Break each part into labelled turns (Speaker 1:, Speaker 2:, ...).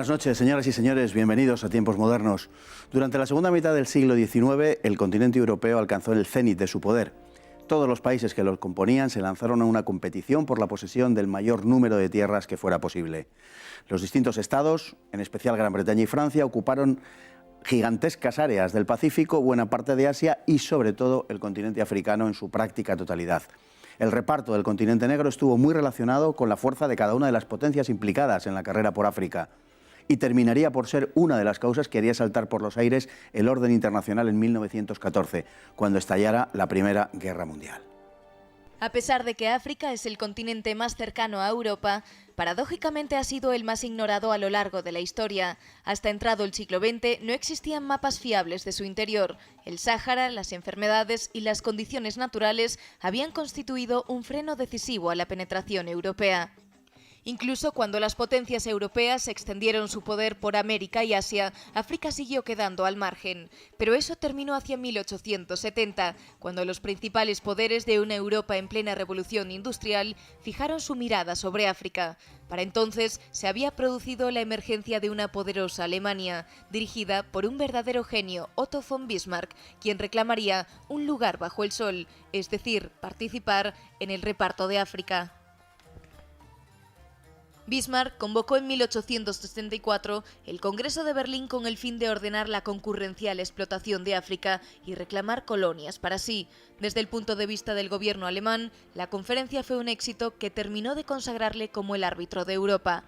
Speaker 1: Buenas noches, señoras y señores, bienvenidos a Tiempos Modernos. Durante la segunda mitad del siglo XIX, el continente europeo alcanzó el cénit de su poder. Todos los países que lo componían se lanzaron a una competición por la posesión del mayor número de tierras que fuera posible. Los distintos estados, en especial Gran Bretaña y Francia, ocuparon gigantescas áreas del Pacífico, buena parte de Asia y, sobre todo, el continente africano en su práctica totalidad. El reparto del continente negro estuvo muy relacionado con la fuerza de cada una de las potencias implicadas en la carrera por África y terminaría por ser una de las causas que haría saltar por los aires el orden internacional en 1914, cuando estallara la Primera Guerra Mundial.
Speaker 2: A pesar de que África es el continente más cercano a Europa, paradójicamente ha sido el más ignorado a lo largo de la historia. Hasta entrado el siglo XX no existían mapas fiables de su interior. El Sáhara, las enfermedades y las condiciones naturales habían constituido un freno decisivo a la penetración europea. Incluso cuando las potencias europeas extendieron su poder por América y Asia, África siguió quedando al margen. Pero eso terminó hacia 1870, cuando los principales poderes de una Europa en plena revolución industrial fijaron su mirada sobre África. Para entonces se había producido la emergencia de una poderosa Alemania, dirigida por un verdadero genio, Otto von Bismarck, quien reclamaría un lugar bajo el sol, es decir, participar en el reparto de África. Bismarck convocó en 1864 el Congreso de Berlín con el fin de ordenar la concurrencial explotación de África y reclamar colonias para sí. Desde el punto de vista del gobierno alemán, la conferencia fue un éxito que terminó de consagrarle como el árbitro de Europa.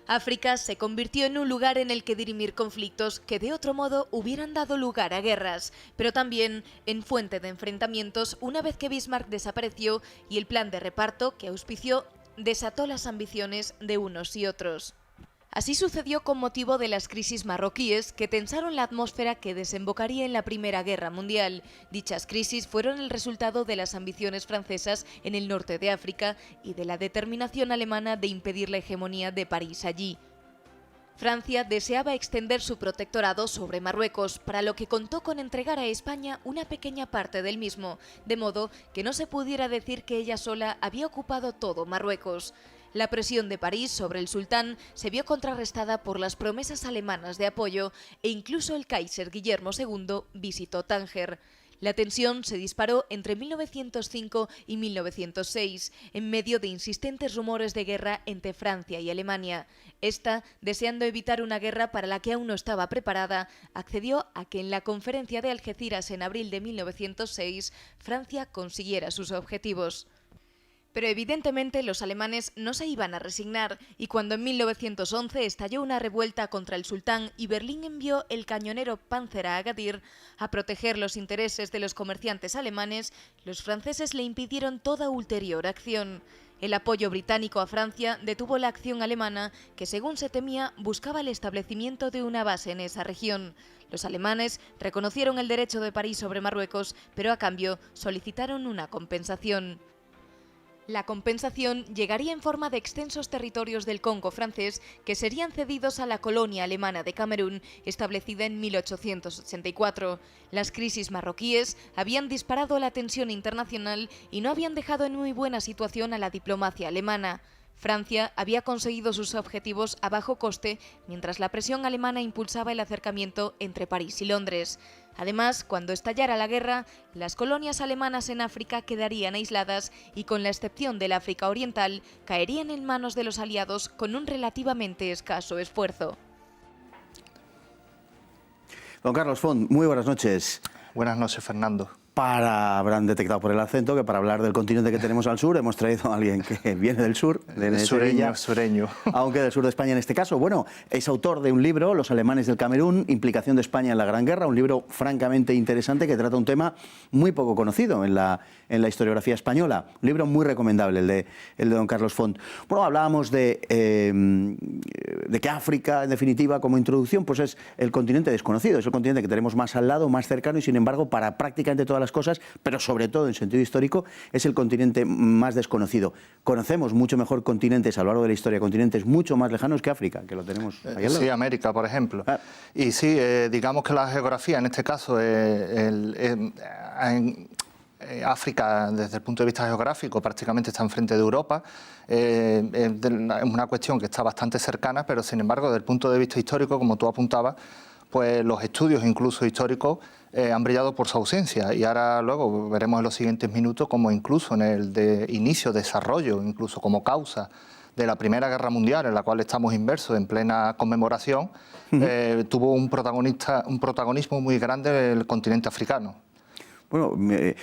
Speaker 2: África se convirtió en un lugar en el que dirimir conflictos que de otro modo hubieran dado lugar a guerras, pero también en fuente de enfrentamientos una vez que Bismarck desapareció y el plan de reparto que auspició desató las ambiciones de unos y otros. Así sucedió con motivo de las crisis marroquíes que tensaron la atmósfera que desembocaría en la Primera Guerra Mundial. Dichas crisis fueron el resultado de las ambiciones francesas en el norte de África y de la determinación alemana de impedir la hegemonía de París allí. Francia deseaba extender su protectorado sobre Marruecos, para lo que contó con entregar a España una pequeña parte del mismo, de modo que no se pudiera decir que ella sola había ocupado todo Marruecos. La presión de París sobre el sultán se vio contrarrestada por las promesas alemanas de apoyo e incluso el Kaiser Guillermo II visitó Tánger. La tensión se disparó entre 1905 y 1906, en medio de insistentes rumores de guerra entre Francia y Alemania. Esta, deseando evitar una guerra para la que aún no estaba preparada, accedió a que en la conferencia de Algeciras en abril de 1906, Francia consiguiera sus objetivos. Pero evidentemente los alemanes no se iban a resignar y cuando en 1911 estalló una revuelta contra el sultán y Berlín envió el cañonero Panzer a Agadir a proteger los intereses de los comerciantes alemanes, los franceses le impidieron toda ulterior acción. El apoyo británico a Francia detuvo la acción alemana que, según se temía, buscaba el establecimiento de una base en esa región. Los alemanes reconocieron el derecho de París sobre Marruecos, pero a cambio solicitaron una compensación. La compensación llegaría en forma de extensos territorios del Congo francés que serían cedidos a la colonia alemana de Camerún, establecida en 1884. Las crisis marroquíes habían disparado la tensión internacional y no habían dejado en muy buena situación a la diplomacia alemana. Francia había conseguido sus objetivos a bajo coste, mientras la presión alemana impulsaba el acercamiento entre París y Londres. Además, cuando estallara la guerra, las colonias alemanas en África quedarían aisladas y, con la excepción del África Oriental, caerían en manos de los aliados con un relativamente escaso esfuerzo.
Speaker 1: Don Carlos Font, muy buenas noches.
Speaker 3: Buenas noches, Fernando.
Speaker 1: Habrán detectado por el acento que para hablar del continente que tenemos al sur hemos traído a alguien que viene del sur, de
Speaker 3: sureño.
Speaker 1: Aunque del sur de España en este caso. Bueno, es autor de un libro, Los alemanes del Camerún, implicación de España en la Gran Guerra, un libro francamente interesante que trata un tema muy poco conocido en la historiografía española. Un libro muy recomendable, el de don Carlos Font. Bueno, hablábamos de que África, en definitiva, como introducción, pues es el continente desconocido, es el continente que tenemos más al lado, más cercano y, sin embargo, para prácticamente todas las cosas, pero sobre todo en sentido histórico, es el continente más desconocido. Conocemos mucho mejor continentes a lo largo de la historia, continentes mucho más lejanos que África, que lo tenemos ahí al lado.
Speaker 3: Sí, América, por ejemplo. Y sí, digamos que la geografía, en este caso, África, desde el punto de vista geográfico, prácticamente está enfrente de Europa. Es una cuestión que está bastante cercana, pero sin embargo, desde el punto de vista histórico, como tú apuntabas, pues los estudios incluso históricos han brillado por su ausencia, y ahora luego veremos en los siguientes minutos cómo incluso en el de inicio, desarrollo, incluso como causa de la Primera Guerra Mundial, en la cual estamos inmersos en plena conmemoración, tuvo un protagonismo muy grande el continente africano.
Speaker 1: Bueno,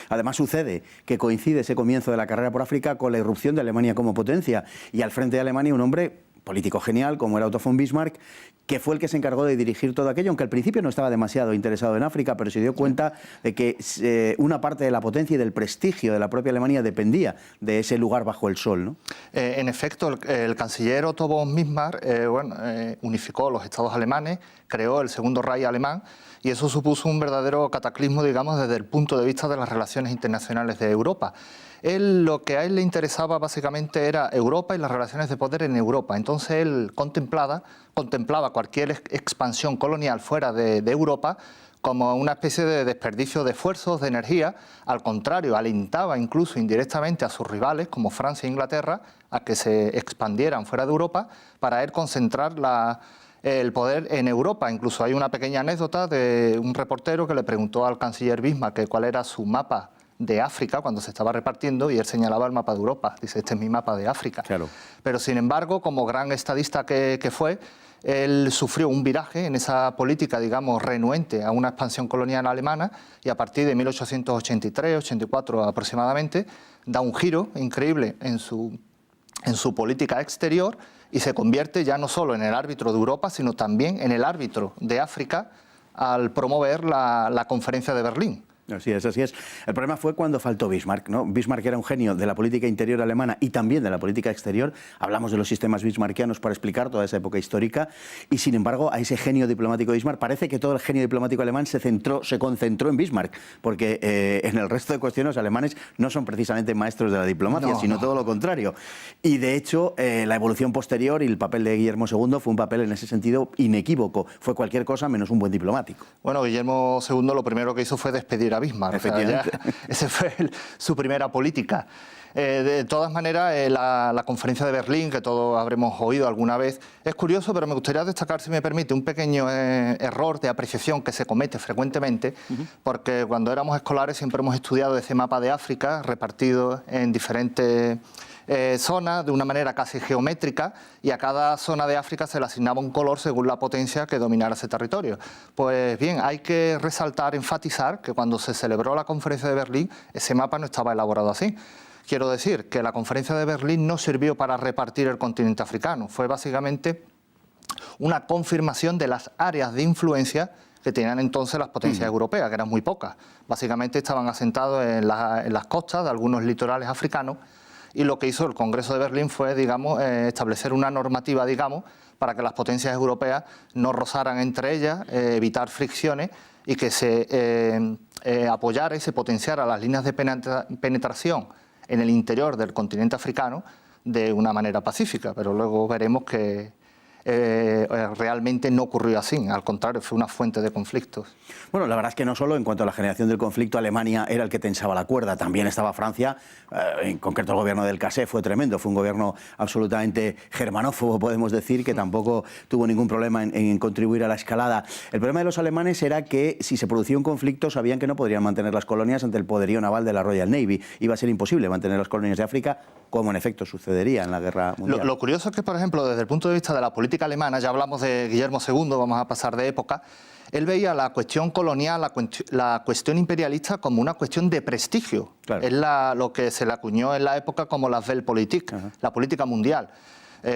Speaker 1: además sucede que coincide ese comienzo de la carrera por África con la irrupción de Alemania como potencia, y al frente de Alemania un hombre político genial como era Otto von Bismarck, que fue el que se encargó de dirigir todo aquello, aunque al principio no estaba demasiado interesado en África, pero se dio cuenta de que una parte de la potencia y del prestigio de la propia Alemania dependía de ese lugar bajo el sol, ¿no?
Speaker 3: En efecto, el canciller Otto von Bismarck unificó los estados alemanes, creó el Segundo Reich alemán, y eso supuso un verdadero cataclismo, digamos, desde el punto de vista de las relaciones internacionales de Europa. Lo que a él le interesaba básicamente era Europa y las relaciones de poder en Europa. Entonces él contemplaba cualquier expansión colonial fuera de Europa como una especie de desperdicio de esfuerzos, de energía. Al contrario, alentaba incluso indirectamente a sus rivales, como Francia e Inglaterra, a que se expandieran fuera de Europa para él concentrar el poder en Europa. Incluso hay una pequeña anécdota de un reportero que le preguntó al canciller Bismarck cuál era su mapa de África cuando se estaba repartiendo, y él señalaba el mapa de Europa. Dice, este es mi mapa de África.
Speaker 1: Claro.
Speaker 3: Pero sin embargo, como gran estadista que fue, él sufrió un viraje en esa política, digamos, renuente a una expansión colonial alemana, y a partir de 1883-84 aproximadamente, da un giro increíble en su política exterior, y se convierte ya no solo en el árbitro de Europa, sino también en el árbitro de África al promover la Conferencia de Berlín.
Speaker 1: Así es, así es. El problema fue cuando faltó Bismarck, ¿no? Bismarck era un genio de la política interior alemana y también de la política exterior. Hablamos de los sistemas bismarckianos para explicar toda esa época histórica, y sin embargo a ese genio diplomático de Bismarck parece que todo el genio diplomático alemán se concentró en Bismarck, porque en el resto de cuestiones los alemanes no son precisamente maestros de la diplomacia, sino todo lo contrario. Y de hecho la evolución posterior y el papel de Guillermo II fue un papel en ese sentido inequívoco. Fue cualquier cosa menos un buen diplomático.
Speaker 3: Bueno, Guillermo II lo primero que hizo fue despedir a Bismarck.
Speaker 1: Efectivamente.
Speaker 3: O sea, esa fue su primera política. De todas maneras, la conferencia de Berlín, que todos habremos oído alguna vez, es curioso, pero me gustaría destacar, si me permite, un pequeño error de apreciación que se comete frecuentemente, porque cuando éramos escolares siempre hemos estudiado ese mapa de África repartido en diferentes zonas de una manera casi geométrica, y a cada zona de África se le asignaba un color según la potencia que dominara ese territorio. Pues bien, hay que resaltar, enfatizar que cuando se celebró la conferencia de Berlín, ese mapa no estaba elaborado así. Quiero decir que la conferencia de Berlín no sirvió para repartir el continente africano, fue básicamente una confirmación de las áreas de influencia que tenían entonces las potencias europeas, que eran muy pocas. Básicamente estaban asentados en las costas de algunos litorales africanos, y lo que hizo el Congreso de Berlín fue, digamos, establecer una normativa, digamos, para que las potencias europeas no rozaran entre ellas, evitar fricciones, y que se apoyara y se potenciara las líneas de penetración en el interior del continente africano de una manera pacífica. Pero luego veremos que realmente no ocurrió así, al contrario, fue una fuente de conflictos.
Speaker 1: Bueno, la verdad es que no solo en cuanto a la generación del conflicto, Alemania era el que tensaba la cuerda, también estaba Francia, en concreto el gobierno del Cassé fue tremendo, fue un gobierno absolutamente germanófobo, podemos decir, que tampoco tuvo ningún problema en contribuir a la escalada. El problema de los alemanes era que si se producía un conflicto sabían que no podrían mantener las colonias ante el poderío naval de la Royal Navy, iba a ser imposible mantener las colonias de África, como en efecto sucedería en la Guerra Mundial.
Speaker 3: Lo curioso es que, por ejemplo, desde el punto de vista de la política alemana, ya hablamos de Guillermo II, vamos a pasar de época, él veía la cuestión colonial, la cuestión imperialista como una cuestión de prestigio. Claro. Es lo que se le acuñó en la época como la Weltpolitik, la política mundial.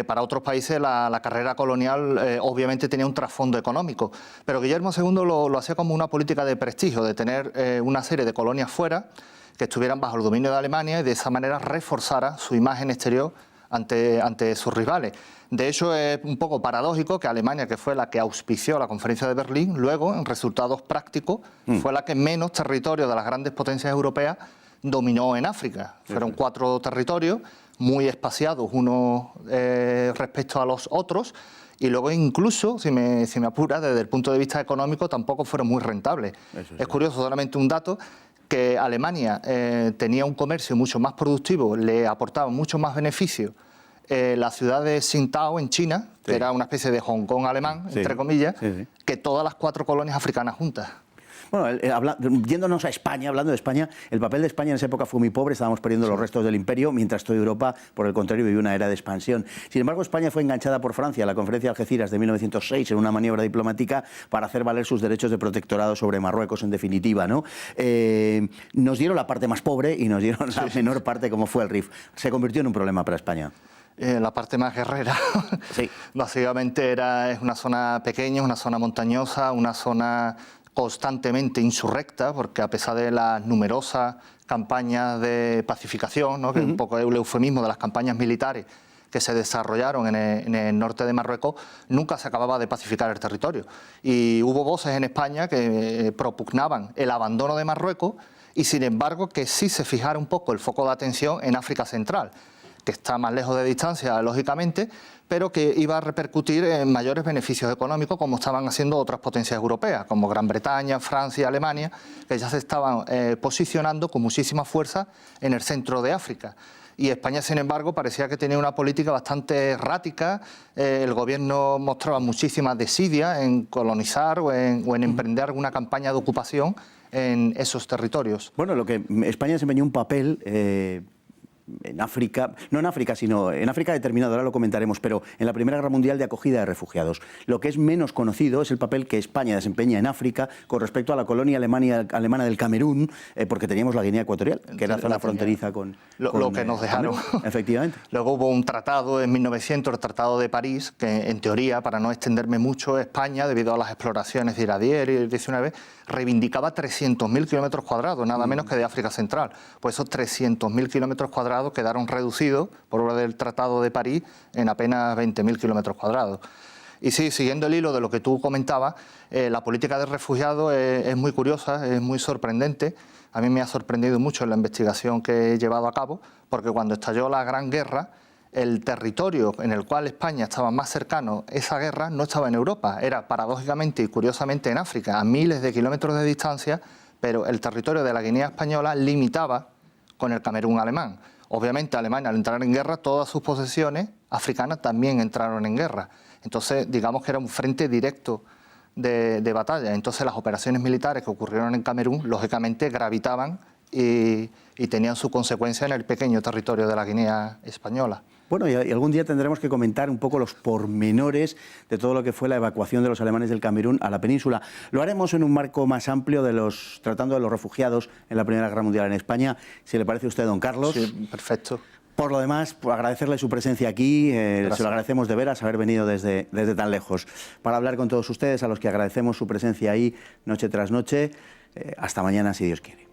Speaker 3: Para otros países la carrera colonial obviamente tenía un trasfondo económico, pero Guillermo II lo hacía como una política de prestigio, de tener una serie de colonias fuera que estuvieran bajo el dominio de Alemania, y de esa manera reforzara su imagen exterior ante sus rivales. De hecho, es un poco paradójico que Alemania, que fue la que auspició la conferencia de Berlín, luego, en resultados prácticos, fue la que menos territorio de las grandes potencias europeas dominó en África. Fueron 4 territorios muy espaciados unos respecto a los otros, y luego incluso, si me apura, desde el punto de vista económico tampoco fueron muy rentables. Es curioso, solamente un dato, que Alemania tenía un comercio mucho más productivo, le aportaba mucho más beneficio la ciudad de Tsingtao en China, que era una especie de Hong Kong alemán, entre comillas, que todas las 4 colonias africanas juntas.
Speaker 1: Bueno, yéndonos a España, hablando de España, el papel de España en esa época fue muy pobre, estábamos perdiendo los restos del imperio, mientras toda Europa, por el contrario, vivió una era de expansión. Sin embargo, España fue enganchada por Francia a la Conferencia de Algeciras de 1906 en una maniobra diplomática para hacer valer sus derechos de protectorado sobre Marruecos, en definitiva, ¿no? Nos dieron la parte más pobre y nos dieron la menor parte, como fue el Rif. Se convirtió en un problema para España.
Speaker 3: La parte más guerrera.
Speaker 1: Sí.
Speaker 3: Básicamente es una zona pequeña, una zona montañosa, una zona constantemente insurrecta, porque a pesar de las numerosas campañas de pacificación, ¿no?, que un poco es el eufemismo de las campañas militares que se desarrollaron en el norte de Marruecos, nunca se acababa de pacificar el territorio. Y hubo voces en España que propugnaban el abandono de Marruecos y, sin embargo, que sí se fijara un poco el foco de atención en África Central, que está más lejos de distancia, lógicamente, pero que iba a repercutir en mayores beneficios económicos, como estaban haciendo otras potencias europeas, como Gran Bretaña, Francia y Alemania, que ya se estaban posicionando con muchísima fuerza en el centro de África. Y España, sin embargo, parecía que tenía una política bastante errática. El gobierno mostraba muchísima desidia en colonizar o en emprender alguna campaña de ocupación en esos territorios.
Speaker 1: Bueno, lo que España desempeñó un papel en África, no en África, sino en África determinado, ahora lo comentaremos, pero en la Primera Guerra Mundial de acogida de refugiados. Lo que es menos conocido es el papel que España desempeña en África con respecto a la colonia alemana del Camerún, porque teníamos la Guinea Ecuatorial, que era zona fronteriza con
Speaker 3: lo que nos dejaron.
Speaker 1: Efectivamente.
Speaker 3: Luego hubo un tratado en 1900, el Tratado de París, que en teoría, para no extenderme mucho, España, debido a las exploraciones de Iradier y el 19, reivindicaba 300.000 kilómetros cuadrados, nada menos que de África Central. Pues esos 300.000 kilómetros cuadrados quedaron reducidos por obra del Tratado de París en apenas 20.000 kilómetros cuadrados. Y sí, siguiendo el hilo de lo que tú comentabas, la política de refugiados es muy curiosa, es muy sorprendente. A mí me ha sorprendido mucho en la investigación que he llevado a cabo, porque cuando estalló la Gran Guerra, el territorio en el cual España estaba más cercano a esa guerra no estaba en Europa, era paradójicamente y curiosamente en África, a miles de kilómetros de distancia, pero el territorio de la Guinea Española limitaba con el Camerún alemán. Obviamente Alemania, al entrar en guerra, todas sus posesiones africanas también entraron en guerra. Entonces, digamos que era un frente directo de batalla. Entonces, las operaciones militares que ocurrieron en Camerún, lógicamente, gravitaban y tenían su consecuencia en el pequeño territorio de la Guinea Española.
Speaker 1: Bueno, y algún día tendremos que comentar un poco los pormenores de todo lo que fue la evacuación de los alemanes del Camerún a la península. Lo haremos en un marco más amplio, tratando de los refugiados en la Primera Guerra Mundial en España. Si le parece a usted, don Carlos.
Speaker 3: Sí, perfecto.
Speaker 1: Por lo demás, pues agradecerle su presencia aquí, se lo agradecemos de veras haber venido desde tan lejos para hablar con todos ustedes, a los que agradecemos su presencia ahí noche tras noche. Hasta mañana, si Dios quiere.